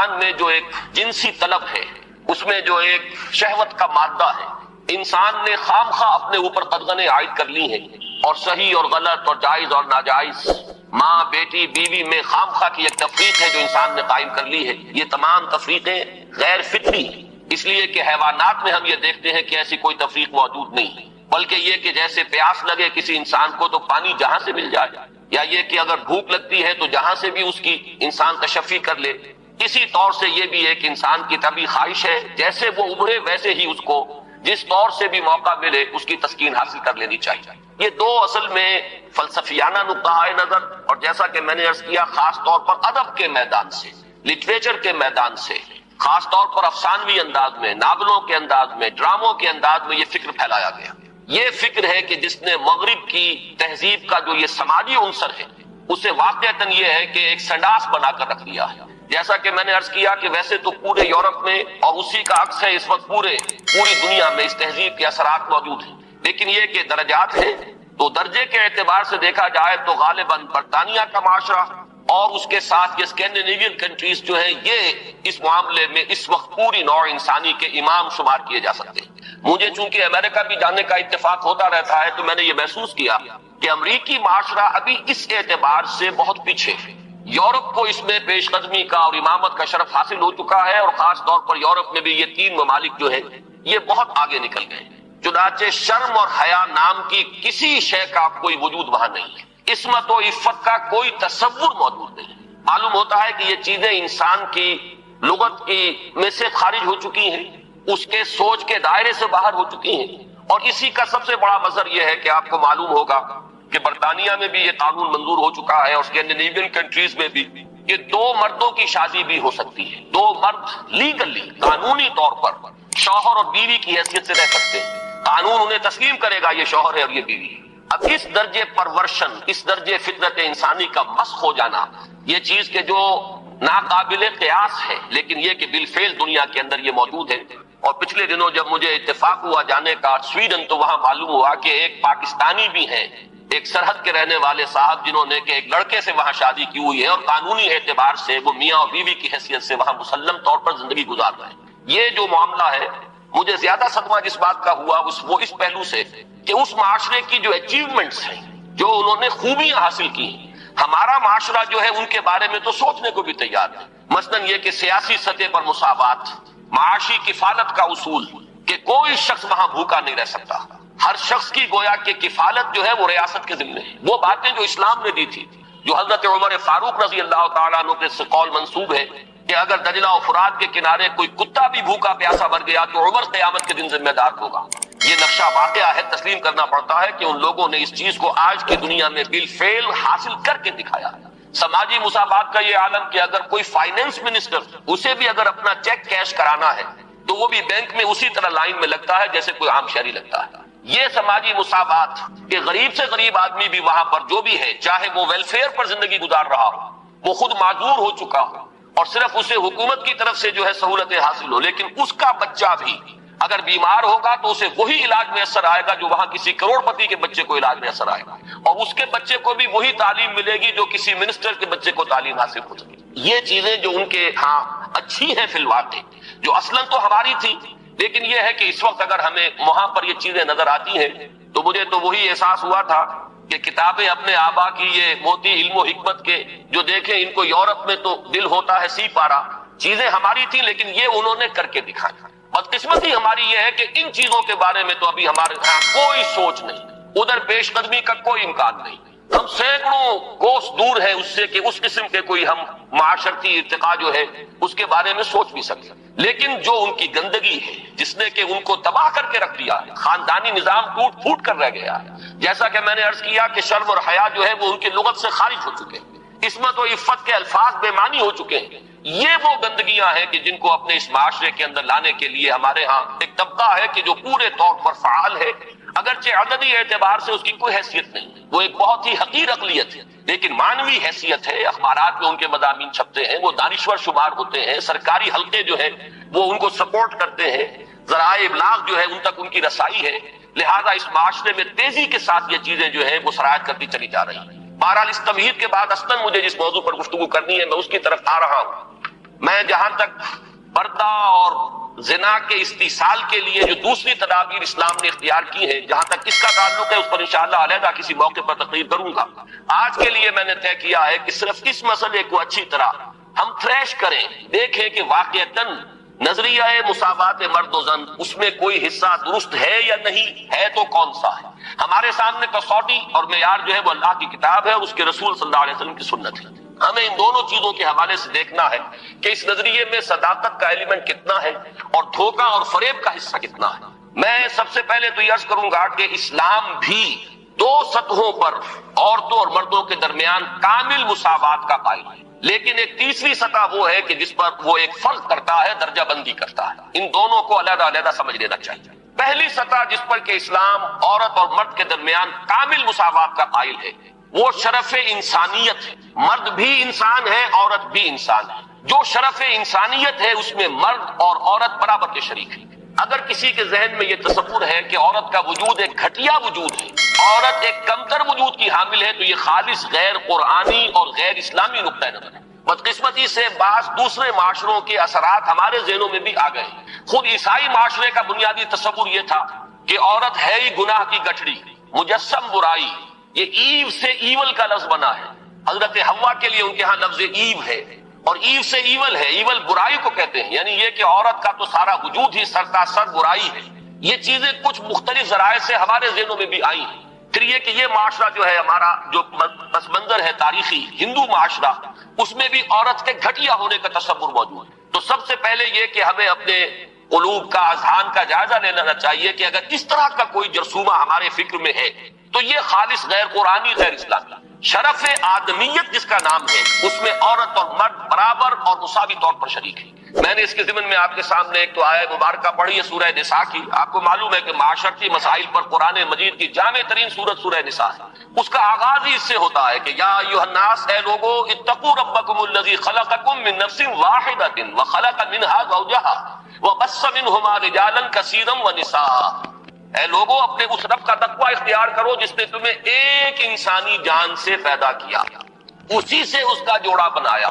انسان میں جو ایک جنسی طلب ہے، اس میں جو ایک شہوت کا مادہ ہے، انسان نے خام خواہ اپنے اوپر قدغنیں عائد کر لی ہیں، اور صحیح اور غلط اور جائز اور ناجائز، ماں بیٹی بیوی میں خام خواہ کی ایک تفریق ہے جو انسان نے قائم کر لی ہے۔ یہ تمام تفریقیں غیر فطری ہیں، اس لیے کہ حیوانات میں ہم یہ دیکھتے ہیں کہ ایسی کوئی تفریق موجود نہیں، بلکہ یہ کہ جیسے پیاس لگے کسی انسان کو تو پانی جہاں سے مل جائے، یا یہ کہ اگر بھوک لگتی ہے تو جہاں سے بھی اس کی انسان تشفی کر لے، اسی طور سے یہ بھی ایک انسان کی طبعی خواہش ہے جیسے وہ ابھرے ویسے ہی اس کو جس طور سے بھی موقع ملے اس کی تسکین حاصل کر لینی چاہیے۔ یہ دو اصل میں فلسفیانہ نقطۂ نظر، اور جیسا کہ میں نے عرض کیا خاص طور پر ادب کے میدان سے، لٹریچر کے میدان سے، خاص طور پر افسانوی انداز میں، ناولوں کے انداز میں، ڈراموں کے انداز میں یہ فکر پھیلایا گیا۔ یہ فکر ہے کہ جس نے مغرب کی تہذیب کا جو یہ سماجی عنصر ہے اسے واقعتاً یہ ہے کہ ایک سنڈاس بنا کر رکھ دیا ہے۔ جیسا کہ میں نے عرض کیا کہ ویسے تو پورے یورپ میں اور اسی کا عکس ہے اس وقت پوری دنیا میں اس تہذیب کے اثرات موجود ہیں، لیکن یہ کہ درجات ہیں، تو درجے کے اعتبار سے دیکھا جائے تو غالباً برطانیہ کا معاشرہ اور اس کے ساتھ یہ اسکینڈینیوین کنٹریز جو ہیں یہ اس معاملے میں اس وقت پوری نوع انسانی کے امام شمار کیے جا سکتے ہیں۔ مجھے چونکہ امریکہ بھی جانے کا اتفاق ہوتا رہتا ہے تو میں نے یہ محسوس کیا کہ امریکی معاشرہ ابھی اس اعتبار سے بہت پیچھے ہے۔ یورپ کو اس میں پیش قدمی کا اور امامت کا شرف حاصل ہو چکا ہے، اور خاص طور پر یورپ میں بھی یہ تین ممالک جو ہیں یہ بہت آگے نکل گئے، چنانچہ شرم اور حیا نام کی کسی شے کا کوئی وجود وہاں نہیں ہے، عصمت و عفت کا کوئی تصور موجود نہیں۔ معلوم ہوتا ہے کہ یہ چیزیں انسان کی لغت کی میں سے خارج ہو چکی ہیں، اس کے سوچ کے دائرے سے باہر ہو چکی ہیں، اور اسی کا سب سے بڑا مظہر یہ ہے کہ آپ کو معلوم ہوگا کہ برطانیہ میں بھی یہ قانون منظور ہو چکا ہے، اور اسکینڈینیوین کنٹریز میں بھی کہ دو مردوں کی شادی بھی ہو سکتی ہے، دو مرد لیگلی قانونی طور پر شوہر اور بیوی کی حیثیت سے رہ سکتے ہیں، قانون انہیں تسلیم کرے گا یہ شوہر ہے اور یہ بیوی ہے۔ اب اس درجے پرورشن، اس درجے فطرت انسانی کا مسخ ہو جانا، یہ چیز کہ جو ناقابل قیاس ہے، لیکن یہ کہ بالفعل دنیا کے اندر یہ موجود ہے۔ اور پچھلے دنوں جب مجھے اتفاق ہوا جانے کا سویڈن، تو وہاں معلوم ہوا کہ ایک پاکستانی بھی ہیں، ایک سرحد کے رہنے والے صاحب جنہوں نے کہ ایک لڑکے سے وہاں شادی کی ہوئی ہے، اور قانونی اعتبار سے وہ میاں اور بیوی کی حیثیت سے وہاں مسلم طور پر زندگی گزار رہے ہیں۔ یہ جو معاملہ ہے، مجھے زیادہ صدمہ جس بات کا ہوا وہ اس پہلو سے کہ اس معاشرے کی جو اچیومنٹس ہیں، جو انہوں نے خوبیاں حاصل کی ہیں، ہمارا معاشرہ جو ہے ان کے بارے میں تو سوچنے کو بھی تیار ہے۔ مثلاً یہ کہ سیاسی سطح پر مساوات، معاشی کفالت کا اصول کہ کوئی شخص وہاں بھوکا نہیں رہ سکتا، ہر شخص کی گویا کہ کفالت جو ہے وہ ریاست کے ذمہ ہے۔ وہ باتیں جو اسلام نے دی تھی، جو حضرت عمر فاروق رضی اللہ تعالیٰ عنہ کے سے قول منسوب ہے کہ اگر دجلہ و فرات کے کنارے کوئی کتا بھی بھوکا پیاسا مر گیا تو عمر قیامت کے دن ذمہ دار ہوگا۔ یہ نقشہ واقعہ ہے، تسلیم کرنا پڑتا ہے کہ ان لوگوں نے اس چیز کو آج کی دنیا میں بالفعل حاصل کر کے دکھایا ہے۔ سماجی مساوات کا یہ عالم کہ اگر کوئی فائنینس منسٹر، اسے بھی اگر اپنا چیک کیش کرانا ہے تو وہ بھی بینک میں اسی طرح لائن میں لگتا ہے جیسے کوئی عام شہری لگتا ہے۔ یہ سماجی مساوات کہ غریب سے غریب آدمی بھی وہاں پر جو بھی ہے، چاہے وہ ویلفیئر پر زندگی گزار رہا ہو، وہ خود معذور ہو چکا ہو اور صرف اسے حکومت کی طرف سے جو ہے سہولتیں حاصل ہو، لیکن اس کا بچہ بھی اگر بیمار ہوگا تو اسے وہی علاج میسر آئے گا جو وہاں کسی کروڑ پتی کے بچے کو علاج میسر آئے گا، اور اس کے بچے کو بھی وہی تعلیم ملے گی جو کسی منسٹر کے بچے کو تعلیم حاصل ہو سکے۔ یہ چیزیں جو ان کے ہاں اچھی ہیں فی الواقع، جو اصلاً تو ہماری تھی، لیکن یہ ہے کہ اس وقت اگر ہمیں وہاں پر یہ چیزیں نظر آتی ہیں تو مجھے تو وہی احساس ہوا تھا کہ کتابیں اپنے آبا کی یہ موتی علم و حکمت کے جو دیکھیں، ان کو یورپ میں تو دل ہوتا ہے سی پارا، چیزیں ہماری تھیں لیکن یہ انہوں نے کر کے دکھائی۔ بدقسمتی ہماری یہ ہے کہ ان چیزوں کے بارے میں تو ابھی ہمارے ہاں کوئی سوچ نہیں، ادھر پیش قدمی کا کوئی امکان نہیں، ہم سینکڑوں کوس دور ہیں اس سے کہ اس قسم کے کوئی ہم معاشرتی ارتقاء جو ہے اس کے بارے میں سوچ بھی سکیں۔ لیکن جو ان کی گندگی ہے جس نے کہ ان کو تباہ کر کے رکھ دیا ہے، خاندانی نظام ٹوٹ پھوٹ کر رہ گیا ہے، جیسا کہ میں نے عرض کیا کہ شرم اور حیا جو ہے وہ ان کی لغت سے خارج ہو چکے ہیں، عصمت و عفت کے الفاظ بے معنی ہو چکے ہیں۔ یہ وہ گندگیاں ہیں کہ جن کو اپنے اس معاشرے کے اندر لانے کے لیے ہمارے ہاں ایک طبقہ ہے کہ جو پورے طور پر فعال ہے، اگرچہ عددی اعتبار سے اس کی کوئی حیثیت نہیں، وہ ایک بہت ہی حقیر اقلیت ہے، لیکن معنوی حیثیت ہے، اخبارات میں ان کے مضامین چھپتے ہیں، وہ دانشور شمار ہوتے ہیں، سرکاری حلقے جو ہے وہ ان کو سپورٹ کرتے ہیں، ذرائع ابلاغ جو ہے ان تک ان کی رسائی ہے، لہذا اس معاشرے میں تیزی کے ساتھ یہ چیزیں جو ہیں وہ سرایت کرتی چلی جا رہی ہیں۔ بہرحال اس تمہید کے بعد اصلاً مجھے جس موضوع پر گفتگو کرنی ہے میں اس کی طرف آ رہا ہوں۔ میں جہاں تک پردہ اور زنا کے استحصال کے لیے جو دوسری تدابیر اسلام نے اختیار کی ہیں، جہاں تک اس کا تعلق ہے، اس پر انشاءاللہ علیحدہ کسی موقع پر تقریر کروں گا۔ آج کے لیے میں نے طے کیا ہے کہ صرف اس مسئلے کو اچھی طرح ہم تھریش کریں، دیکھیں کہ واقعتاً نظریہ مساوات مرد و زن اس میں کوئی حصہ درست ہے یا نہیں ہے، تو کون سا ہے۔ ہمارے سامنے کسوٹی اور معیار جو ہے وہ اللہ کی کتاب ہے، اس کے رسول صلی اللہ علیہ وسلم کی سنت ہے۔ ہمیں ان دونوں چیزوں کے حوالے سے دیکھنا ہے کہ اس نظریے میں صداقت کا ایلیمنٹ کتنا ہے اور دھوکہ اور فریب کا حصہ کتنا ہے۔ میں سب سے پہلے تو یہ عرض کروں گا کہ اسلام بھی دو سطحوں پر عورتوں اور مردوں کے درمیان کامل مساوات کا قائل ہے، لیکن ایک تیسری سطح وہ ہے کہ جس پر وہ ایک فرق کرتا ہے، درجہ بندی کرتا ہے۔ ان دونوں کو علیحدہ علیحدہ سمجھ لینا چاہیے۔ پہلی سطح جس پر کہ اسلام عورت اور مرد کے درمیان کامل مساوات کا قائل ہے، وہ شرف انسانیت ہے۔ مرد بھی انسان ہے، عورت بھی انسان ہے۔ جو شرف انسانیت ہے اس میں مرد اور عورت برابر کے شریک ہیں۔ اگر کسی کے ذہن میں یہ تصور ہے کہ عورت کا وجود ایک گھٹیا وجود ہے، عورت ایک کمتر وجود کی حامل ہے، تو یہ خالص غیر قرآنی اور غیر اسلامی نقطہ نظر ہے۔ بدقسمتی سے بعض دوسرے معاشروں کے اثرات ہمارے ذہنوں میں بھی آ گئے۔ خود عیسائی معاشرے کا بنیادی تصور یہ تھا کہ عورت ہے ہی گناہ کی گٹھڑی، مجسم برائی۔ یہ ایو سے ایول کا لفظ بنا ہے۔ حضرت حوا کے لیے ان کے ہاں لفظ ایو ہے، اور ایو سے ایول ہے، ایول برائی کو کہتے ہیں، یعنی یہ کہ عورت کا تو سارا وجود ہی سرتاسر برائی ہے۔ یہ چیزیں کچھ مختلف ذرائع سے ہمارے ذہنوں میں بھی آئی ہیں۔ پھر یہ کہ یہ معاشرہ جو ہے ہمارا، جو پس منظر ہے تاریخی ہندو معاشرہ، اس میں بھی عورت کے گھٹیا ہونے کا تصور موجود ہے۔ تو سب سے پہلے یہ کہ ہمیں اپنے قلوب کا، اذہان کا جائزہ لینا چاہیے کہ اگر اس طرح کا کوئی جرثومہ ہمارے فکر میں ہے تو یہ خالص غیر قرآنی، غیر اسلامی۔ شرف آدمیت جس کا نام ہے، اس میں عورت اور مرد برابر اور مساوی طور پر شریک ہیں۔ میں نے اس کے ضمن میں آپ کے سامنے ایک تو آیت مبارکہ پڑھی ہے سورہ نساء کی۔ آپ کو معلوم ہے کہ معاشرتی مسائل پر قرآن مجید کی جامع ترین سورت سورہ نساء ہے۔ اس کا آغاز ہی اس سے ہوتا ہے کہ یا ایھا الناس، اے لوگو، اتقوا ربکم الذی خلقکم من نفس واحدۃ وخلق منها زوجها وبث منہما رجالا کثیرا ونساء۔ اے لوگوں، اپنے اس رب کا تقوی اختیار کرو جس نے تمہیں ایک انسانی جان سے پیدا کیا، اسی سے اس کا جوڑا بنایا،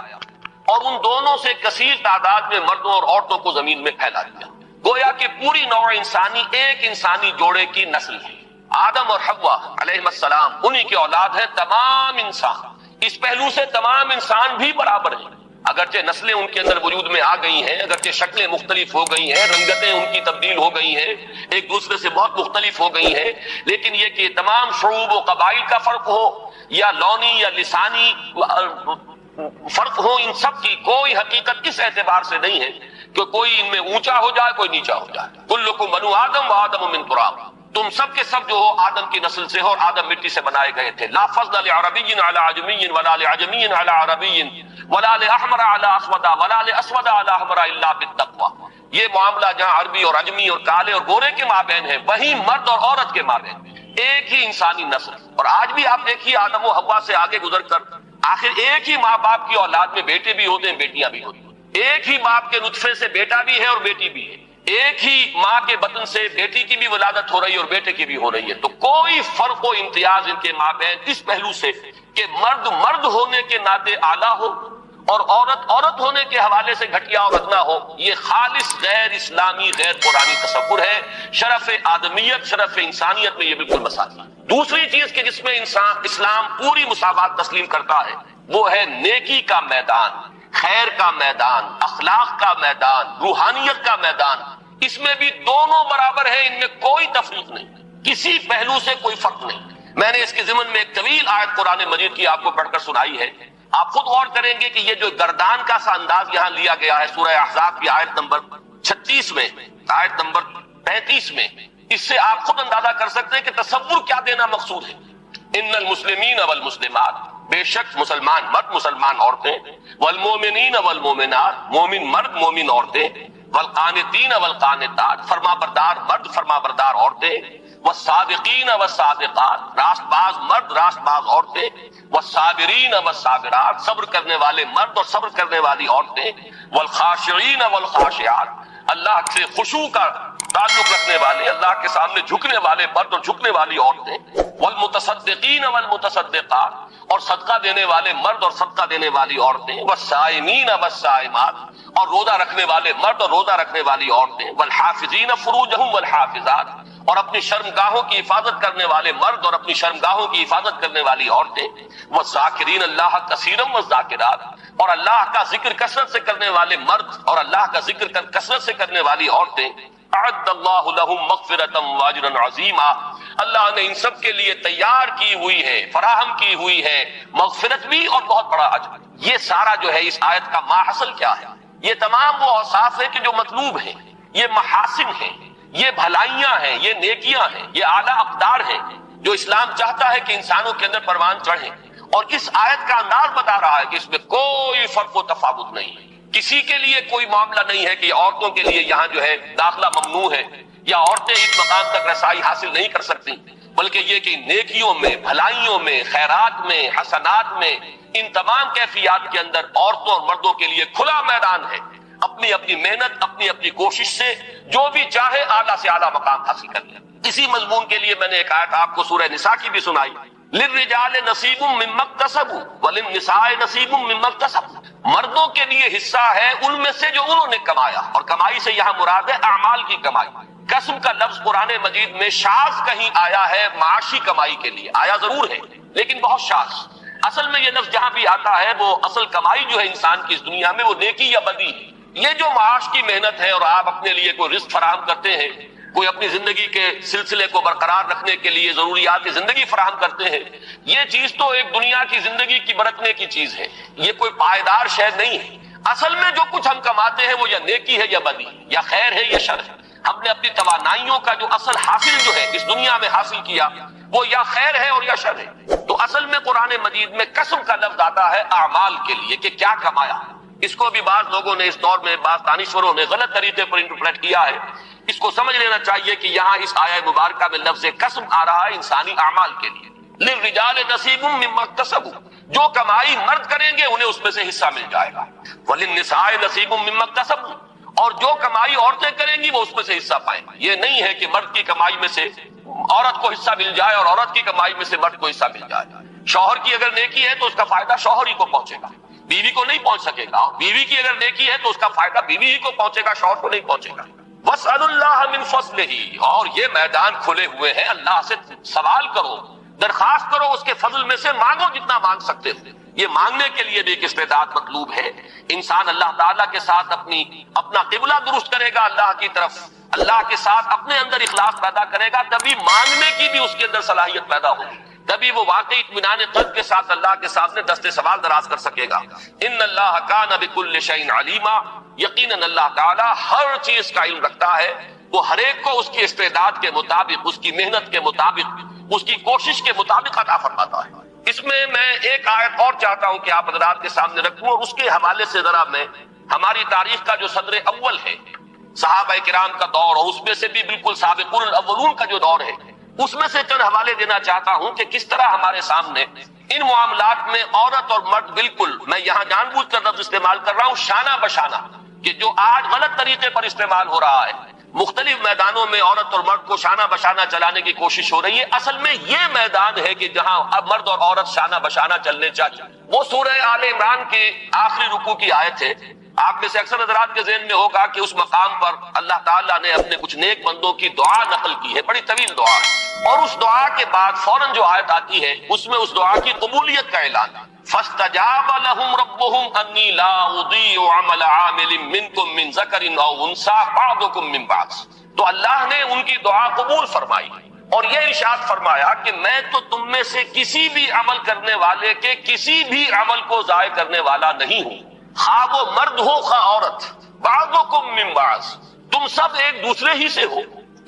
اور ان دونوں سے کثیر تعداد میں مردوں اور عورتوں کو زمین میں پھیلا دیا۔ گویا کہ پوری نوع انسانی ایک انسانی جوڑے کی نسل ہے۔ آدم اور حوا علیہ السلام انہی کے اولاد ہیں تمام انسان۔ اس پہلو سے تمام انسان بھی برابر ہیں، اگرچہ نسلیں ان کے اندر وجود میں آ گئی ہیں، اگرچہ شکلیں مختلف ہو گئی ہیں، رنگتیں ان کی تبدیل ہو گئی ہیں، ایک دوسرے سے بہت مختلف ہو گئی ہیں، لیکن یہ کہ تمام شعوب و قبائل کا فرق ہو یا لونی یا لسانی فرق ہو، ان سب کی کوئی حقیقت اس اعتبار سے نہیں ہے کہ کوئی ان میں اونچا ہو جائے، کوئی نیچا ہو جائے۔ کلکم بنو آدم و آدم من تراب، تم سب کے سب جو ہو آدم کی نسل سے ہو، اور آدم مٹی سے بنائے گئے تھے۔ لا فضل لعربی علی عجمی ولا لعجمی علی عربی ولا لأحمر علی اسود ولا لأسود علی احمر الا بالتقوی۔ یہ معاملہ جہاں عربی اور عجمی اور کالے اور گورے کے مابین ہے، وہیں مرد اور عورت کے مابین ایک ہی انسانی نسل۔ اور آج بھی آپ دیکھیے آدم و حوا سے آگے گزر کر آخر ایک ہی ماں باپ کی اولاد میں بیٹے بھی ہوتے ہیں، بیٹیاں بھی ہوتی ہیں۔ ایک ہی باپ کے نطفے سے بیٹا بھی ہے اور بیٹی بھی ہے۔ ایک ہی ماں کے بطن سے بیٹی کی بھی ولادت ہو رہی ہے اور بیٹے کی بھی ہو رہی ہے۔ تو کوئی فرق و امتیاز ان کے مابین اس پہلو سے کہ مرد مرد ہونے کے ناطے اعلیٰ ہو اور عورت عورت ہونے کے حوالے سے گھٹیا اور ادنا ہو، یہ خالص غیر اسلامی، غیر قرآنی تصور ہے۔ شرف آدمیت، شرف انسانیت میں یہ بالکل مساوی ہے۔ دوسری چیز کہ جس میں اسلام پوری مساوات تسلیم کرتا ہے، وہ ہے نیکی کا میدان، خیر کا میدان، اخلاق کا میدان، روحانیت کا میدان۔ اس میں بھی دونوں برابر ہیں، ان میں کوئی تفریق نہیں، کسی پہلو سے کوئی فرق نہیں۔ میں نے اس کے ضمن میں ایک طویل آیت قرآن مجید کی آپ کو پڑھ کر سنائی ہے۔ آپ خود غور کریں گے کہ یہ جو گردان کا سا انداز یہاں لیا گیا ہے سورہ احزاب کی آیت نمبر 36 میں، آیت نمبر 35 میں، اس سے آپ خود اندازہ کر سکتے ہیں کہ تصور کیا دینا مقصود ہے۔ ان المسلمین والمسلمات، بے شک مسلمان مرد مسلمان عورتیں، والمومنین والمومنات، مومن مرد مومن عورتیں، والقانتین والقانتات، فرما بردار مرد فرما بردار عورتیں، والصادقین والصادقات، راست باز مرد راست باز عورتیں، والصابرین والصابرات، صبر کرنے والے مرد اور صبر کرنے والی عورتیں، والخاشعین والخاشعات، اللہ سے خشوع کا تعلق رکھنے والے، اللہ کے سامنے جھکنے والے مرد اور جھکنے والی عورتیں، والمتصدقین والمتصدقات، اور صدقہ دینے والے مرد اور صدقہ دینے والی عورتیں، والصائمین والصائمات، اور روزہ رکھنے والے مرد اور روزہ رکھنے والی عورتیں، والحافظین فروجہم والحافظات، اور اپنی شرمگاہوں کی حفاظت کرنے والے مرد اور اپنی شرمگاہوں کی حفاظت کرنے والی عورتیں، والذاکرین اللہ کثیرا والذاکرات، اور اللہ کا ذکر کثرت سے کرنے والے مرد اور اللہ کا ذکر کثرت سے کرنے والی عورتیں، اعد اللہ لہم مغفرۃ واجرا عظیما، اللہ نے ان سب کے لیے تیار کی ہوئی ہے، فراہم کی ہوئی ہے مغفرت بھی اور بہت بڑا اجر۔ یہ سارا جو ہے اس آیت کا ماحصل کیا ہے؟ یہ تمام وہ اوصاف ہیں کہ جو مطلوب ہیں، یہ محاسن ہیں، یہ بھلائیاں ہیں، یہ نیکیاں ہیں، یہ اعلیٰ اقدار ہیں جو اسلام چاہتا ہے کہ انسانوں کے اندر پروان چڑھیں، اور اس آیت کا انداز بتا رہا ہے کہ اس میں کوئی فرق و تفاوت نہیں ہے۔ کسی کے لیے کوئی معاملہ نہیں ہے کہ عورتوں کے لیے یہاں جو ہے داخلہ ممنوع ہے یا عورتیں اس مقام تک رسائی حاصل نہیں کر سکتی، بلکہ یہ کہ نیکیوں میں، بھلائیوں میں، خیرات میں، حسنات میں، ان تمام کیفیات کے اندر عورتوں اور مردوں کے لیے کھلا میدان ہے، اپنی اپنی محنت، اپنی اپنی کوشش سے جو بھی چاہے اعلیٰ سے اعلیٰ مقام حاصل کر لے۔ اسی مضمون کے لیے میں نے ایک آیت آپ کو سورہ نساء کی بھی سنائی، للرجال نصیب مما اکتسبوا وللنساء نصیب مما اکتسبوا، مردوں کے لیے حصہ ہے ان میں سے جو انہوں نے کمایا، اور کمائی سے یہاں مراد ہے اعمال کی کمائی۔ قسم کا لفظ قرآن مجید میں شاذ کہیں آیا ہے معاشی کمائی کے لیے، آیا ضرور ہے لیکن بہت شاذ۔ اصل میں یہ لفظ جہاں بھی آتا ہے وہ اصل کمائی جو ہے انسان کی اس دنیا میں وہ نیکی یا بدی ہے۔ یہ جو معاش کی محنت ہے اور آپ اپنے لیے کوئی رزق فراہم کرتے ہیں، کوئی اپنی زندگی کے سلسلے کو برقرار رکھنے کے لیے ضروریات زندگی فراہم کرتے ہیں، یہ چیز تو ایک دنیا کی زندگی کی برتنے کی چیز ہے، یہ کوئی پائیدار شے نہیں ہے۔ اصل میں جو کچھ ہم کماتے ہیں وہ یا نیکی ہے یا بدی، یا خیر ہے یا شر ہے۔ ہم نے اپنی توانائیوں کا جو اصل حاصل جو ہے اس دنیا میں حاصل کیا وہ یا خیر ہے اور یا شر ہے۔ تو اصل میں قرآن مجید میں قسم کا لفظ آتا ہے اعمال کے لیے کہ کیا کمایا۔ اس کو بھی بعض لوگوں نے اس دور میں، بعض دانشوروں نے غلط طریقے پر انٹرپریٹ کیا ہے۔ اس کو سمجھ لینا چاہیے کہ یہاں اس آیہ مبارکہ میں لفظ قسم آ رہا ہے انسانی اعمال کے لیے۔ للرجال نصیب مما اکتسبوا، جو کمائی مرد کریں گے انہیں اس میں سے حصہ مل جائے گا، وللنساء نصیب مما اکتسبوا، اور جو کمائی عورتیں کریں گی وہ اس میں سے حصہ پائیں گی۔ یہ نہیں ہے کہ مرد کی کمائی میں سے عورت کو حصہ مل جائے اور عورت کی کمائی میں سے مرد کو حصہ مل جائے۔ شوہر کی اگر نیکی ہے تو اس کا فائدہ شوہر ہی کو پہنچے گا، بیوی کو نہیں پہنچ سکے گا، بیوی کی اگر نیکی ہے تو اس کا فائدہ بیوی ہی کو پہنچے گا، شوہر کو نہیں پہنچے گا۔ وَاسْأَلُوا اللَّهَ مِنْ فَضْلِهِ، اور یہ میدان کھلے ہوئے ہیں، اللہ سے سوال کرو، درخواست کرو، اس کے فضل میں سے مانگو جتنا مانگ سکتے ہو۔ یہ مانگنے کے لیے بھی ایک استعداد مطلوب ہے۔ انسان اللہ تعالیٰ کے ساتھ اپنا قبلہ درست کرے گا، اللہ کی طرف، اللہ کے ساتھ اپنے اندر اخلاص پیدا کرے گا، تبھی مانگنے کی بھی اس کے اندر صلاحیت پیدا ہوگی، تبھی وہ واقعی اطمینان قلب کے ساتھ اللہ کے سامنے دست سوال دراز کر سکے گا۔ ان اللہ کان بکل شیء علیما، یقیناً اللہ تعالیٰ ہر چیز کا علم رکھتا ہے، وہ ہر ایک کو اس کی استعداد کے مطابق، اس کی محنت کے مطابق، اس کی کوشش کے مطابق عطا فرماتا ہے۔ اس میں میں ایک آیت اور چاہتا ہوں کہ آپ حضرات کے سامنے رکھوں، اور اس کے حوالے سے ذرا میں ہماری تاریخ کا جو صدر اول ہے، صحابہ کرام کا دور، اور اس میں سے بھی بالکل سابقون الاولون کا جو دور ہے، اس میں سے چند حوالے دینا چاہتا ہوں کہ کس طرح ہمارے سامنے ان معاملات میں عورت اور مرد بالکل، میں یہاں جان بوجھ کر لفظ استعمال کر رہا ہوں شانہ بشانہ، کہ جو آج غلط طریقے پر استعمال ہو رہا ہے، مختلف میدانوں میں عورت اور مرد کو شانہ بشانہ چلانے کی کوشش ہو رہی ہے، اصل میں یہ میدان ہے کہ جہاں اب مرد اور عورت شانہ بشانہ چلنے چاہیے۔ وہ سورہ آل عمران کے آخری رکوع کی آیت ہے، آپ میں سے اکثر حضرات کے ذہن میں ہوگا کہ اس مقام پر اللہ تعالیٰ نے اپنے کچھ نیک بندوں کی دعا نقل کی ہے، بڑی طویل دعا ہے، اور اس دعا کے بعد فوراً جو آیت آتی ہے اس میں اس دعا کی قبولیت کا اعلان ہے۔ فَاسْتَجَابَ لَهُمْ رَبُّهُمْ أَنِّي لَا أُضِيعُ عَمَلَ عَامِلٍ مِّنكُم مِّن ذَكَرٍ أَوْ أُنثَىٰ بَعْضُكُم مِّن بَعْضٍ، تو اللہ نے ان کی دعا قبول فرمائی اور یہ ارشاد فرمایا کہ میں تو تم میں سے کسی بھی عمل کرنے والے کے کسی بھی عمل کو ضائع کرنے والا نہیں ہوں، خواہ وہ مرد ہو خواہ عورت، بعضکم من بعض، تم سب ایک دوسرے ہی سے ہو،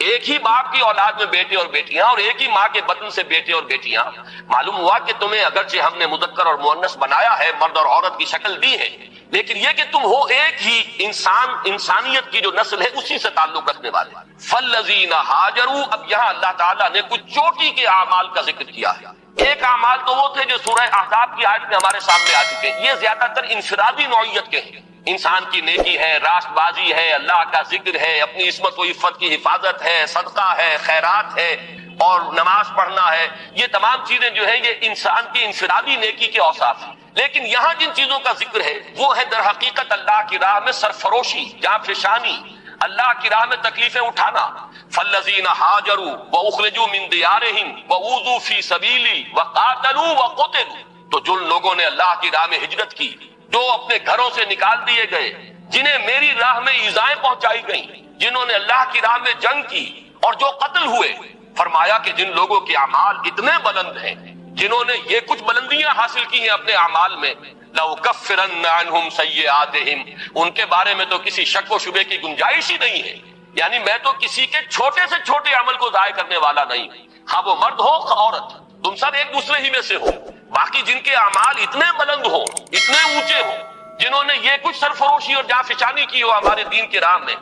ایک ہی باپ کی اولاد میں بیٹے اور بیٹیاں، اور ایک ہی ماں کے بطن سے بیٹے اور بیٹیاں۔ معلوم ہوا کہ تمہیں اگرچہ ہم نے مذکر اور مؤنث بنایا ہے، مرد اور عورت کی شکل دی ہے، لیکن یہ کہ تم ہو ایک ہی انسان، انسانیت کی جو نسل ہے اسی سے تعلق رکھنے والے۔ فالذین ہاجروا، اب یہاں اللہ تعالیٰ نے کچھ چوٹی کے اعمال کا ذکر کیا ہے۔ ایک اعمال تو وہ تھے جو سورہ احزاب کی آیت میں ہمارے سامنے آ چکے ہیں، یہ زیادہ تر انفرادی نوعیت کے ہیں، انسان کی نیکی ہے، راست بازی ہے، اللہ کا ذکر ہے، اپنی عصمت و عفت کی حفاظت ہے، صدقہ ہے، خیرات ہے، اور نماز پڑھنا ہے، یہ تمام چیزیں جو ہے یہ انسان کی انفرادی نیکی کے اوصاف ہیں۔ لیکن یہاں جن چیزوں کا ذکر ہے وہ ہے در حقیقت اللہ کی راہ میں سرفروشی، جانفشانی، اللہ کی راہ میں تکلیفیں اٹھانا۔ فالذین ہاجروا واخرجوا من دیارہم واوذوا فی سبیلی وقاتلوا وقتلوا، تو جن لوگوں نے اللہ کی راہ میں ہجرت کی، جو اپنے گھروں سے نکال دیے گئے، جنہیں میری راہ میں ایذائیں پہنچائی گئیں، جنہوں نے اللہ کی راہ میں جنگ کی اور جو قتل ہوئے، فرمایا کہ جن لوگوں کے اعمال اتنے بلند ہیں، جنہوں نے یہ کچھ بلندیاں حاصل کی ہیں اپنے اعمال میں، لَأُكَفِّرَنَّ عَنْهُمْ سَيِّئَاتِهِمْ، ان کے بارے میں تو کسی شک و شبے کی گنجائش ہی نہیں ہے، یعنی میں تو کسی کے چھوٹے سے چھوٹے عمل کو ضائع کرنے والا نہیں، ہاں وہ مرد ہو عورت، تم سب ایک دوسرے ہی میں سے ہو، باقی جن کے اعمال اتنے بلند ہو، اتنے اونچے ہو، جنہوں نے یہ کچھ سرفروشی اور جانفشانی کی ہو ہمارے دین کے راہ میں،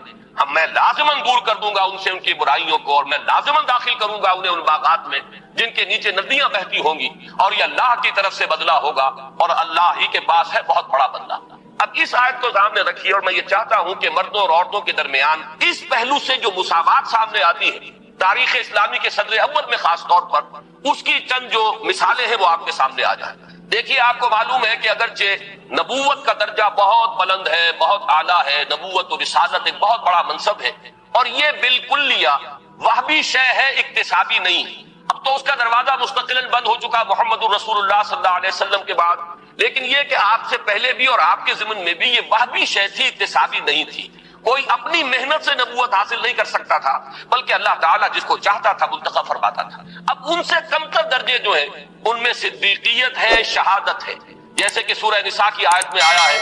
میں لازماً دور کر دوں گا ان سے ان کی برائیوں کو، اور میں لازماً داخل کروں گا انہیں ان باغات میں جن کے نیچے ندیاں بہتی ہوں گی، اور یہ اللہ کی طرف سے بدلہ ہوگا، اور اللہ ہی کے پاس ہے بہت بڑا بدلہ۔ اب اس آیت کو سامنے رکھیے، اور میں یہ چاہتا ہوں کہ مردوں اور عورتوں کے درمیان اس پہلو سے جو مساوات سامنے آتی ہے تاریخ اسلامی کے صدر اول میں خاص طور پر، اس کی چند جو مثالیں ہیں وہ آپ کے سامنے آ جائیں۔ دیکھیے، آپ کو معلوم ہے کہ اگرچہ نبوت کا درجہ بہت بلند ہے، بہت اعلیٰ ہے، نبوت و رسالت ایک بہت بڑا منصب ہے، اور یہ بالکلیہ وہبی شے ہے، اکتسابی نہیں۔ اب تو اس کا دروازہ مستقلاً بند ہو چکا محمد الرسول اللہ صلی اللہ علیہ وسلم کے بعد، لیکن یہ کہ آپ سے پہلے بھی اور آپ کے ضمن میں بھی یہ وہبی شے تھی، اکتسابی نہیں تھی۔ کوئی اپنی محنت سے نبوت حاصل نہیں کر سکتا تھا، بلکہ اللہ تعالیٰ جس کو چاہتا تھا منتخب فرماتا تھا۔ اب ان سے کم تر درجے جو ہیں ان میں صدیقیت ہے، شہادت ہے، جیسے کہ سورہ نساء کی آیت میں آیا ہے،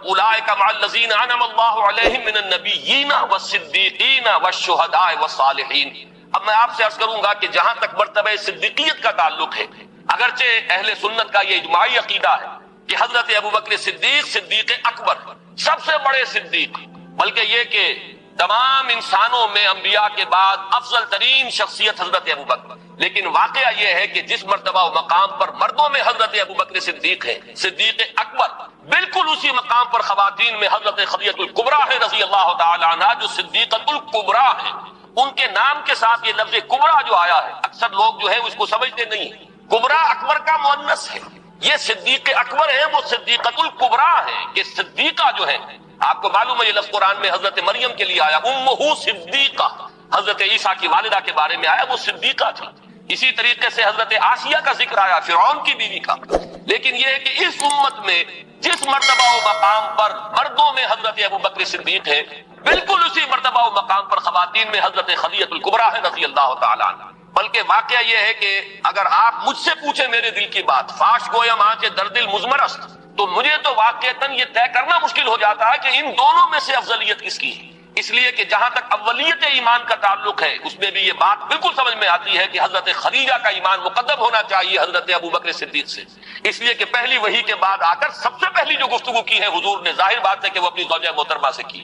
اولئک مع الذین انعم اللہ علیہم من النبیین والصدیقین والشہداء والصالحین۔ اب میں آپ سے عرض کروں گا کہ جہاں تک مرتبہ صدیقیت کا تعلق ہے، اگرچہ اہل سنت کا یہ اجماعی عقیدہ ہے کہ حضرت ابوبکر صدیق، صدیق اکبر، سب سے بڑے صدیق، بلکہ یہ کہ تمام انسانوں میں انبیاء کے بعد افضل ترین شخصیت حضرت ابوبکر، لیکن واقعہ یہ ہے کہ جس مرتبہ و مقام پر مردوں میں حضرت ابوبکر صدیق ہے، صدیق اکبر، بالکل اسی مقام پر خواتین میں حضرت خدیجہ الکبریٰ ہے رضی اللہ تعالی عنہا، جو صدیقۃ الکبریٰ ہے۔ ان کے نام کے ساتھ یہ لفظ کبریٰ جو آیا ہے، اکثر لوگ جو ہے اس کو سمجھتے نہیں، کبریٰ اکبر کا مؤنث ہے، یہ صدیق اکبر ہے، وہ صدیقۃ الکبریٰ ہے، کہ صدیقہ جو ہے، آپ کو معلوم ہے یہ لفظ قرآن میں حضرت مریم کے لیے آیا، امہ صدیقہ، حضرت عیسیٰ کی والدہ کے بارے میں آیا، وہ صدیقہ تھی۔ اسی طریقے سے حضرت آسیہ کا ذکر آیا، فرعون کی بیوی کا۔ لیکن یہ ہے کہ اس امت میں جس مرتبہ و مقام پر مردوں میں حضرت ابوبکر صدیق ہے، بالکل اسی مرتبہ و مقام پر خواتین میں حضرت خدیجہ الکبریٰ ہے رضی اللہ تعالی عنہ۔ بلکہ واقعہ یہ ہے کہ اگر آپ مجھ سے پوچھیں میرے دل کی بات، فاش گویم آنچ در دل مزمرست، تو مجھے تو واقعتاً یہ طے کرنا مشکل ہو جاتا ہے کہ ان دونوں میں سے افضلیت کس کی ہے، اس لیے کہ جہاں تک اولیت ایمان کا تعلق ہے اس میں بھی یہ بات بالکل سمجھ میں آتی ہے کہ حضرت خدیجہ کا ایمان مقدم ہونا چاہیے حضرت ابوبکر صدیق سے، اس لیے کہ پہلی وحی کے بعد آ کر سب سے پہلی جو گفتگو کی ہے حضور نے، ظاہر بات ہے کہ وہ اپنی زوجہ محترمہ سے کی،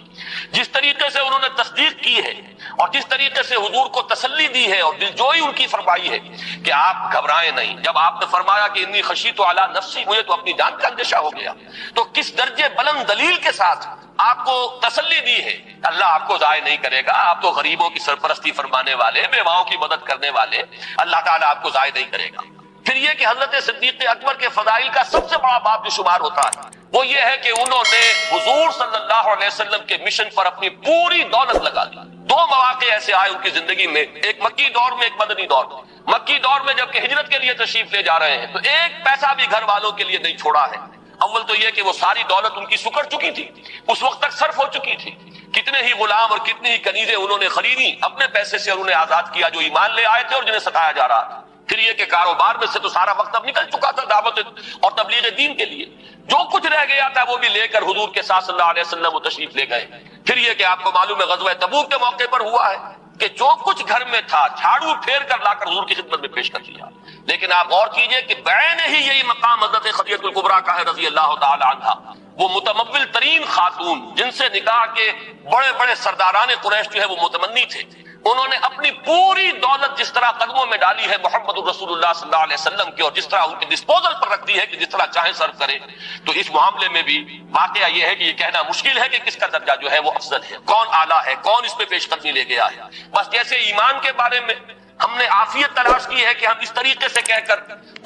جس طریقے سے انہوں نے تصدیق کی ہے اور جس طریقے سے حضور کو تسلی دی ہے اور دلجوئی ان کی فرمائی ہے کہ آپ گھبرائیں نہیں۔ جب آپ نے فرمایا کہ انی خشیت علی نفسی، مجھے تو اپنی جان کا اندیشہ ہو گیا، تو کس درجے بلند دلیل کے ساتھ آپ کو تسلی دی ہے، اللہ آپ کو ضائع نہیں کرے گا، آپ تو غریبوں کی سرپرستی فرمانے والے، بیواؤں کی مدد کرنے والے، اللہ تعالیٰ آپ کو ضائع نہیں کرے گا۔ پھر یہ کہ حضرت صدیق اکبر کے فضائل کا سب سے بڑا باب جو شمار ہوتا ہے وہ یہ ہے کہ انہوں نے حضور صلی اللہ علیہ وسلم کے مشن پر اپنی پوری دولت لگا دی۔ دو مواقع ایسے آئے ان کی زندگی میں، ایک مکی دور میں، ایک مدنی دور میں۔ مکی دور میں جب کہ ہجرت کے لیے تشریف لے جا رہے ہیں تو ایک پیسہ بھی گھر والوں کے لیے نہیں چھوڑا ہے۔ اول تو یہ کہ وہ ساری دولت ان کی سکڑ چکی تھی، اس وقت تک صرف ہو چکی تھی، کتنے ہی غلام اور کتنی ہی کنیزیں انہوں نے خریدی اپنے پیسے سے اور انہیں آزاد کیا جو ایمان لے آئے تھے اور جنہیں ستایا جا رہا تھا۔ پھر یہ کہ کاروبار میں سے تو سارا وقت اب نکل چکا تھا دعوت اور تبلیغ دین کے لیے، جو کچھ رہ گیا تھا وہ بھی لے کر حضور کے ساتھ صلی اللہ علیہ وسلم وہ تشریف لے گئے۔ پھر یہ کہ آپ کو معلوم ہے غزوہ تبوک کے موقع پر ہوا ہے کہ جو کچھ گھر میں تھا جھاڑو پھیر کر لا کر حضور کی خدمت میں پیش کر دیا۔ لیکن آپ غور کیجئے کہ بعین ہی یہی مقام حضرت خدیجہ الکبریٰ کا ہے رضی اللہ تعالی عنہا، وہ متمول ترین خاتون جن سے نکاح کے بڑے بڑے سرداران قریش جو ہے وہ متمنی تھے، انہوں نے اپنی پوری دولت جس طرح قدموں میں ڈالی ہے محمد الرسول اللہ صلی اللہ علیہ وسلم کی اور جس طرح ان کے ڈسپوزل پر رکھ دی ہے کہ جس طرح چاہیں صرف کرے، تو اس معاملے میں بھی واقعہ یہ ہے کہ یہ کہنا مشکل ہے کہ کس کا درجہ جو ہے وہ افضل ہے، کون اعلیٰ ہے، کون اس پہ پیش قدمی لے گیا ہے۔ بس جیسے ایمان کے بارے میں ہم نے عافیت تلاش کی ہے کہ ہم اس طریقے سے کہہ کر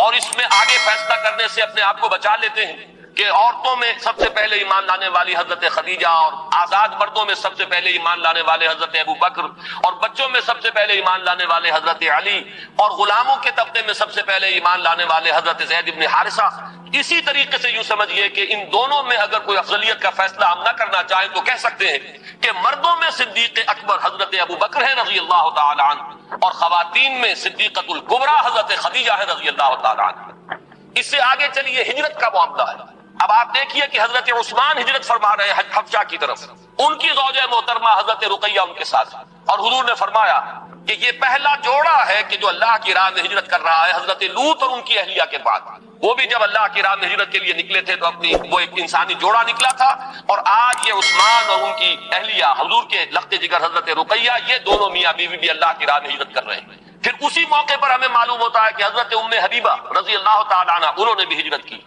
اور اس میں آگے فیصلہ کرنے سے اپنے آپ کو بچا لیتے ہیں کہ عورتوں میں سب سے پہلے ایمان لانے والی حضرت خدیجہ، اور آزاد مردوں میں سب سے پہلے ایمان لانے والے حضرت ابو بکر، اور بچوں میں سب سے پہلے ایمان لانے والے حضرت علی، اور غلاموں کے طبقے میں سب سے پہلے ایمان لانے والے حضرت زید بن حارثہ۔ اسی طریقے سے یوں سمجھیے کہ ان دونوں میں اگر کوئی افضلیت کا فیصلہ ہم نہ کرنا چاہیں تو کہہ سکتے ہیں کہ مردوں میں صدیق اکبر حضرت ابو بکر ہے رضی اللہ تعالی عنہ، اور خواتین میں صدیقۃ الکبریٰ حضرت خدیجہ ہے رضی اللہ تعالی عنہ۔ اس سے آگے چلیے، ہجرت کا معاملہ ہے۔ اب آپ دیکھیے کہ حضرت عثمان ہجرت فرما رہے ہیں حبشہ کی طرف، ان کی زوجہ محترمہ حضرت رقیہ ان کے ساتھ، اور حضور نے فرمایا کہ یہ پہلا جوڑا ہے کہ جو اللہ کی راہ میں ہجرت کر رہا ہے، حضرت لوط اور ان کی اہلیہ کے بعد۔ وہ بھی جب اللہ کی راہ میں ہجرت کے لیے نکلے تھے تو اپنی وہ ایک انسانی جوڑا نکلا تھا، اور آج یہ عثمان اور ان کی اہلیہ حضور کے لخت جگر حضرت رقیہ، یہ دونوں میاں بیوی بھی اللہ کی راہ میں ہجرت کر رہے ہیں۔ پھر اسی موقع پر ہمیں معلوم ہوتا ہے کہ حضرت ام حبیبہ رضی اللہ تعالیٰ عنہ، انہوں نے بھی ہجرت کی،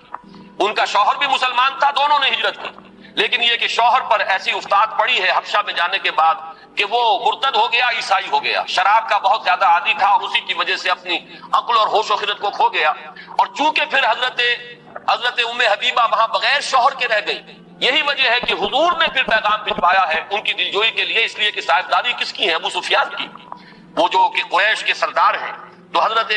ان کا شوہر بھی مسلمان تھا، دونوں نے ہجرت کی، لیکن یہ کہ شوہر پر ایسی افتاد پڑی ہے حبشہ میں جانے کے بعد کہ وہ مرتد ہو گیا، عیسائی ہو گیا، شراب کا بہت زیادہ عادی تھا اور اسی کی وجہ سے اپنی عقل اور ہوش و خرد کو کھو گیا، اور چونکہ پھر حضرت ام حبیبہ وہاں بغیر شوہر کے رہ گئی، یہی وجہ ہے کہ حضور نے پھر پیغام بھجوایا ہے ان کی دلجوئی کے لیے، اس لیے کہ صاحبزادی کس کی ہے؟ ابو سفیان کی، وہ جو کہ قریش کے سردار ہیں۔ تو حضرت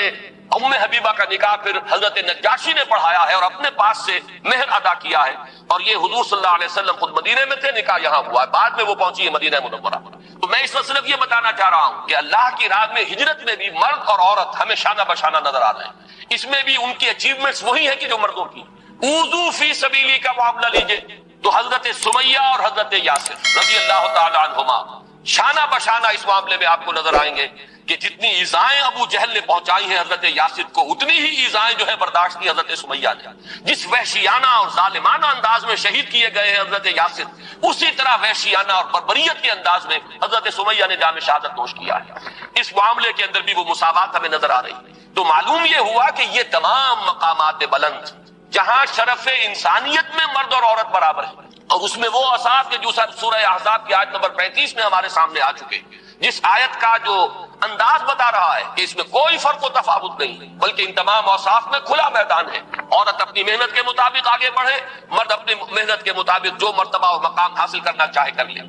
ام حبیبہ کا نکاح پھر حضرت نجاشی نے پڑھایا ہے اور اپنے پاس سے مہر ادا کیا ہے، اور یہ حضور صلی اللہ علیہ وسلم خود مدینے میں تھے، نکاح یہاں ہوا ہے، بعد میں وہ پہنچی ہے مدینہ منورہ۔ تو میں اس وقت صرف یہ بتانا چاہ رہا ہوں کہ اللہ کی راہ میں ہجرت میں بھی مرد اور عورت ہمیں شانہ بشانہ نظر آ رہے ہیں، اس میں بھی ان کی اچیومنٹس وہی ہیں کہ جو مردوں کی۔ اوذو فی سبیلی کا معاملہ لیجئے تو حضرت سمیہ اور حضرت یاسر رضی اللہ تعالی عنہما شانہ بشانہ اس معاملے میں آپ کو نظر آئیں گے کہ جتنی ایذائیں ابو جہل نے پہنچائی ہیں حضرت یاسر کو، اتنی ہی ایذائیں جو ہے برداشت کی حضرت سمیہ نے۔ جس وحشیانہ اور ظالمانہ انداز میں شہید کیے گئے ہیں حضرت یاسر، اسی طرح وحشیانہ اور بربریت کے انداز میں حضرت سمیہ نے جام شہادت نوش کیا ہے۔ اس معاملے کے اندر بھی وہ مساوات ہمیں نظر آ رہی ہے۔ تو معلوم یہ ہوا کہ یہ تمام مقامات بلند جہاں شرف انسانیت میں مرد اور عورت برابر ہیں، اور اس میں وہ اوصاف کے جو سورہ احزاب کی آیت نمبر 35 میں ہمارے سامنے آ چکے، جس آیت کا جو انداز بتا رہا ہے کہ اس میں کوئی فرق و تفاوت نہیں، بلکہ ان تمام اوصاف میں کھلا میدان ہے۔ عورت اپنی محنت کے مطابق آگے بڑھے، مرد اپنی محنت کے مطابق جو مرتبہ اور مقام حاصل کرنا چاہے کر لے۔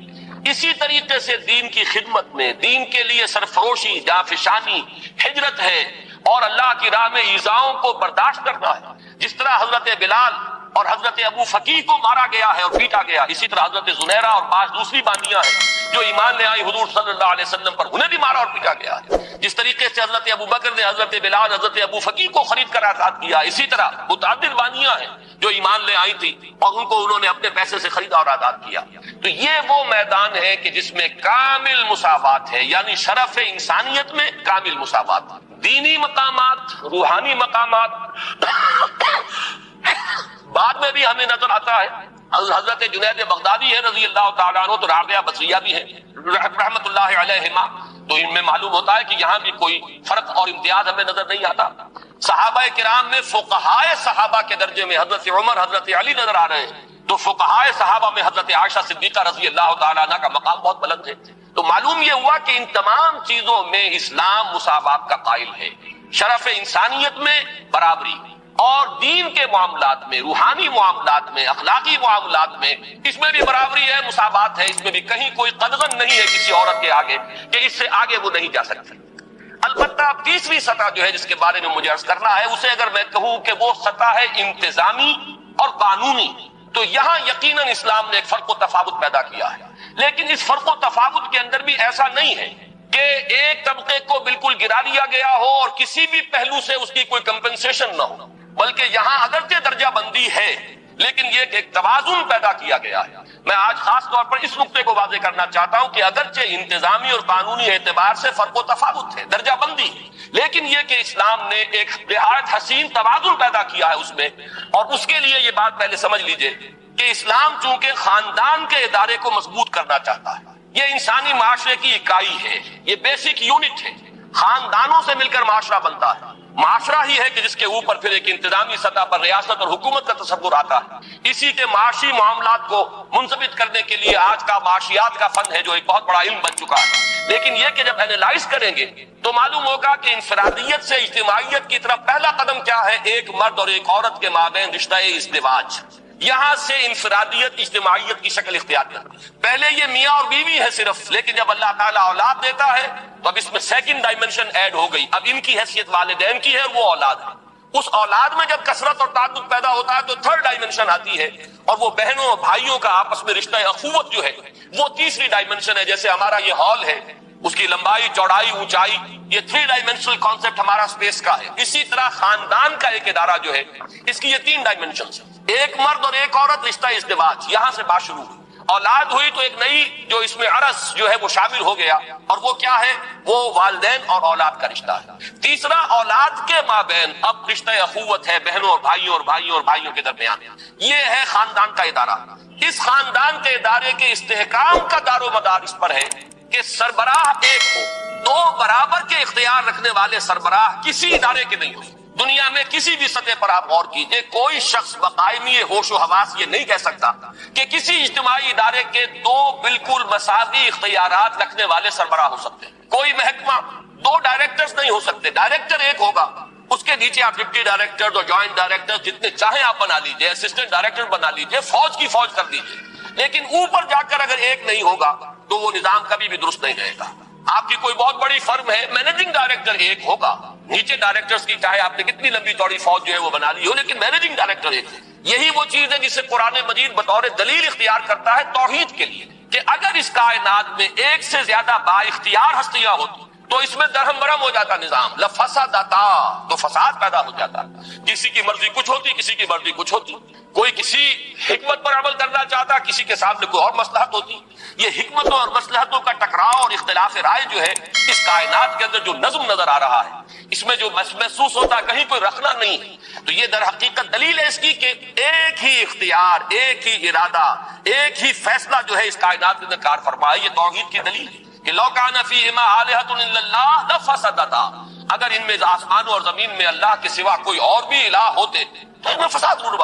اسی طریقے سے دین کی خدمت میں، دین کے لیے سرفروشی، جانفشانی، ہجرت ہے، اور اللہ کی راہ میں ایذاؤں کو برداشت کرنا ہے۔ جس طرح حضرت بلال اور حضرت ابو فقیہ کو مارا گیا ہے اور پیٹا گیا، اسی طرح حضرت زنیرہ اور بعض دوسری بانیاں ہیں جو ایمان لے آئی حضور صلی اللہ علیہ وسلم پر، انہیں بھی مارا اور پیٹا گیا ہے۔ جس طریقے سے حضرت ابو بکر نے حضرت بلال، حضرت ابو فقیہ کو خرید کر آزاد کیا، اسی طرح متعدد بانیاں ہیں جو ایمان لے آئی تھی اور ان کو انہوں نے اپنے پیسے سے خریدا اور آزاد کیا۔ تو یہ وہ میدان ہے کہ جس میں کامل مساوات ہے، یعنی شرف انسانیت میں کامل مساوات۔ دینی مقامات، روحانی مقامات بعد میں بھی ہمیں نظر آتا ہے۔ حضرت جنید بغدادی ہے رضی اللہ تعالیٰ عنہ، تو رابعہ بصریہ بھی ہے رحمت اللہ علیہما، تو ان میں معلوم ہوتا ہے کہ یہاں بھی کوئی فرق اور امتیاز ہمیں نظر نہیں آتا۔ صحابہ کرام میں فقہائے صحابہ کے درجے میں حضرت عمر، حضرت علی نظر آ رہے ہیں، تو فقہائے صحابہ میں حضرت عائشہ صدیقہ رضی اللہ تعالیٰ عنہ کا مقام بہت بلند ہے۔ تو معلوم یہ ہوا کہ ان تمام چیزوں میں اسلام مساوات کا قائل ہے، شرف انسانیت میں برابری، اور دین کے معاملات میں، روحانی معاملات میں، اخلاقی معاملات میں اس میں بھی برابری ہے، مساوات ہے، اس میں بھی کہیں کوئی قدغن نہیں ہے کسی عورت کے آگے کہ اس سے آگے وہ نہیں جا سکتی۔ البتہ تیسری سطح جو ہے جس کے بارے میں مجھے عرض کرنا ہے، اسے اگر میں کہوں کہ وہ سطح ہے انتظامی اور قانونی، تو یہاں یقیناً اسلام نے ایک فرق و تفاوت پیدا کیا ہے، لیکن اس فرق و تفاوت کے اندر بھی ایسا نہیں ہے کہ ایک طبقے کو بالکل گرا دیا گیا ہو اور کسی بھی پہلو سے اس کی کوئی کمپنسیشن نہ ہو، بلکہ یہاں اگرچہ درجہ بندی ہے لیکن یہ ایک توازن پیدا کیا گیا ہے۔ میں آج خاص طور پر اس نقطے کو واضح کرنا چاہتا ہوں کہ اگرچہ انتظامی اور قانونی اعتبار سے فرق و تفاوت ہے، درجہ بندی، لیکن یہ کہ اسلام نے ایک نہایت حسین توازن پیدا کیا ہے اس میں، اور اس کے لیے یہ بات پہلے سمجھ لیجئے کہ اسلام چونکہ خاندان کے ادارے کو مضبوط کرنا چاہتا ہے، یہ انسانی معاشرے کی اکائی ہے، یہ بیسک یونٹ ہے، خاندانوں سے مل کر معاشرہ بنتا ہے، معاشرہ ہی ہے کہ جس کے اوپر پھر ایک انتظامی سطح پر ریاست اور حکومت کا تصور آتا ہے۔ اسی کے معاشی معاملات کو منضبط کرنے کے لیے آج کا معاشیات کا فن ہے جو ایک بہت بڑا علم بن چکا ہے۔ لیکن یہ کہ جب اینالائز کریں گے تو معلوم ہوگا کہ انفرادیت سے اجتماعیت کی طرف پہلا قدم کیا ہے؟ ایک مرد اور ایک عورت کے مابین رشتہ ازدواج۔ یہاں سے انفرادیت اجتماعیت کی شکل اختیار کرتی ہے۔ پہلے یہ میاں اور بیوی ہے صرف، لیکن جب اللہ تعالیٰ اولاد دیتا ہے تو اب اس میں سیکنڈ ڈائمنشن ایڈ ہو گئی۔ اب ان کی حیثیت والدین کی ہے، وہ اولاد ہے۔ اس اولاد میں جب کثرت اور تعدد پیدا ہوتا ہے تو تھرڈ ڈائمنشن آتی ہے، اور وہ بہنوں اور بھائیوں کا آپس میں رشتہ اخوت جو ہے وہ تیسری ڈائمنشن ہے۔ جیسے ہمارا یہ ہال ہے، اس کی لمبائی، چوڑائی، اونچائی، یہ 3 ڈائمنشنل کانسیپٹ ہمارا سپیس کا ہے۔ اسی طرح خاندان کا ایک ادارہ جو ہے اس کی یہ 3 ڈائمنشنز، ایک مرد اور ایک عورت، رشتہ ازدواج، یہاں سے بات شروع ہوئی۔ اولاد ہوئی تو ایک نئی جو اس میں عرص جو ہے وہ شامل ہو گیا، اور وہ کیا ہے؟ وہ والدین اور اولاد کا رشتہ ہے۔ تیسرا، اولاد کے مابین اب رشتہ اخوت ہے، بہنوں اور بھائیوں اور بھائیوں اور بھائیوں کے درمیان۔ یہ ہے خاندان کا ادارہ۔ اس خاندان کے ادارے کے استحکام کا دار و مدار اس پر ہے کہ سربراہ ایک ہو۔ 2 برابر کے اختیار رکھنے والے سربراہ کسی ادارے کے نہیں ہوتے۔ دنیا میں کسی بھی سطح پر آپ غور کیجئے، کوئی شخص بقائمی ہوش و حواس یہ نہیں کہہ سکتا کہ کسی اجتماعی ادارے کے 2 بالکل مساوی اختیارات رکھنے والے سربراہ ہو سکتے ہیں۔ کوئی محکمہ 2 ڈائریکٹرز نہیں ہو سکتے، ڈائریکٹر ایک ہوگا، اس کے نیچے آپ ڈپٹی ڈائریکٹر اور جوائنٹ ڈائریکٹر جتنے چاہیں آپ بنا لیجئے، اسسٹنٹ ڈائریکٹر بنا لیجئے، فوج کی فوج کر دیجئے، لیکن اوپر جا کر اگر ایک نہیں ہوگا تو وہ نظام کبھی بھی درست نہیں رہے گا۔ آپ کی کوئی بہت بڑی فرم ہے، مینیجنگ ڈائریکٹر ایک ہوگا، نیچے ڈائریکٹرز کی چاہے آپ نے کتنی لمبی چوڑی فوج جو ہے وہ بنا لی ہو، لیکن مینیجنگ ڈائریکٹر ایک ہے۔ یہی وہ چیز ہے جسے قرآن مجید بطور دلیل اختیار کرتا ہے توحید کے لیے، کہ اگر اس کائنات میں ایک سے زیادہ با اختیار ہستیاں ہوتی تو اس میں درہم برہم ہو جاتا نظام، لفسدتا، تو فساد پیدا ہو جاتا۔ کسی کی مرضی کچھ ہوتی، کسی کی مرضی کچھ ہوتی، کوئی کسی حکمت پر عمل کرنا چاہتا، کسی کے سامنے کوئی اور مصلحت ہوتی۔ یہ حکمتوں اور مصلحتوں کا ٹکراؤ اور اختلاف رائے جو ہے اس کائنات کے اندر جو نظم نظر آ رہا ہے، اس میں جو محسوس ہوتا ہے کہیں کوئی رکھنا نہیں ہے، تو یہ در حقیقت دلیل ہے اس کی کہ ایک ہی اختیار، ایک ہی ارادہ، ایک ہی فیصلہ جو ہے اس کائنات کے اندر کار فرما ہے۔ یہ توحید کی دلیل ہے کہ لو کان فیہما آلہۃ الا اللہ لفسدتا، اگر ان میں آسمانوں اور زمین میں اللہ کے سوا کوئی اور بھی الہ ہوتے تو ان میں فساد